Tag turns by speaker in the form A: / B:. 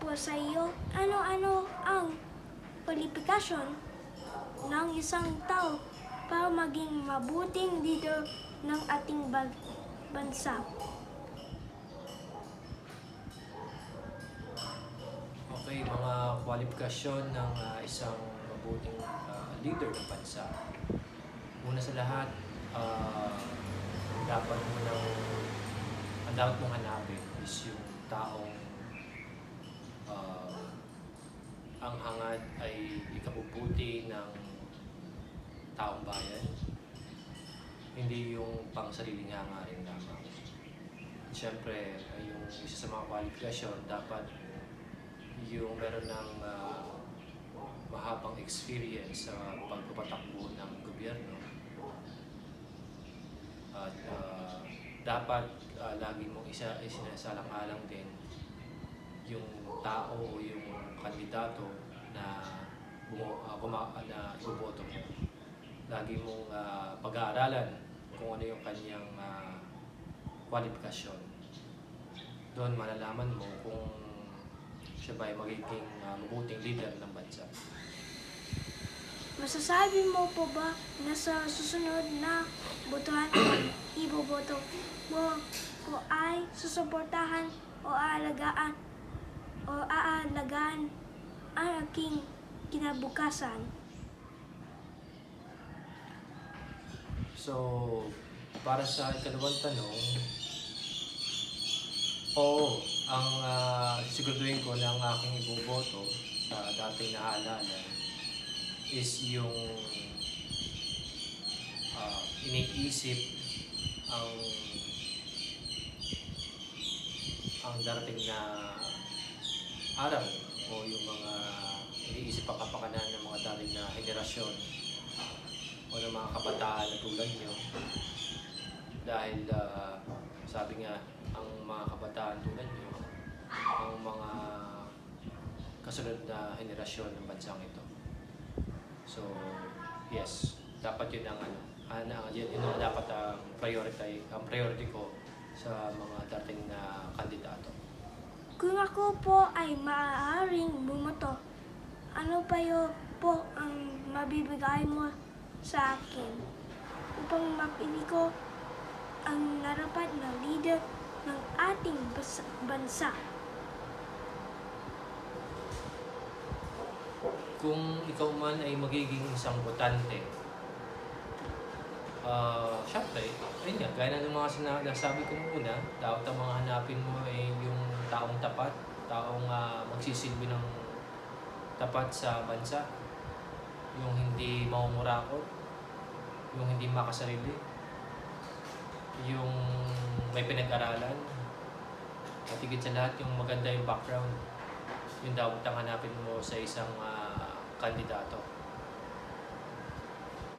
A: po sa iyo, ano-ano ang kwalifikasyon ng isang tao para maging mabuting leader ng ating bansa?
B: Okay, mga kwalifikasyon ng isang mabuting leader ng bansa. Una sa lahat, dapat mo nang ang dapat mong hanapin is yung taong ang hangad ay ikabubuti ng taong bayan, hindi yung pang sariling hangarin lamang. Siyempre, yung isa sa mga kwalifikasyon, dapat yung meron ng mahabang experience sa pagpapatakbo ng gobyerno. At dapat lagi mong isinasalang-alang din yung tao o yung kandidato na iboboto mo. Lagi mong pag-aaralan kung ano yung kanyang kwalifikasyon. Doon malalaman mo kung siya ba ay magiging mabuting leader ng bansa.
A: Masasabi mo po ba na sa susunod na botohan o iboboto mo po ay susuportahan o aalagaan ang aking kinabukasan?
B: So, para sa ikalawang tanong, oo, ang siguraduhin ko na ang aking iboboto sa dating naaalala is yung iniisip ang darating na araw o yung mga iniisip ang kapakanan ng mga dating na henerasyon o ng mga kabataan na tulad nyo. Dahil sabi nga, ang mga kabataan tulad nyo, ang mga kasunod na henerasyon ng bansang ito. So, yes, dapat yun ang yun ang dapat ang priority ko sa mga dating na kandidato.
A: Kung ako po ay maaaring bumoto, ano pa po ang mabibigay mo sa akin upang mapili ko ang narapat na leader ng ating bansa?
B: Kung ikaw man ay magiging isang botante, syempre, ayun nga, gaya ng mga sinasabi ko muna, dapat ang mga hanapin mo ay yung taong tapat, taong magsisilbi ng tapat sa bansa, yung hindi maumurakot, yung hindi makasarili, yung may pinag-aralan, at higit sa lahat yung maganda yung background. Yung dapat ang hanapin mo sa isang kandidato.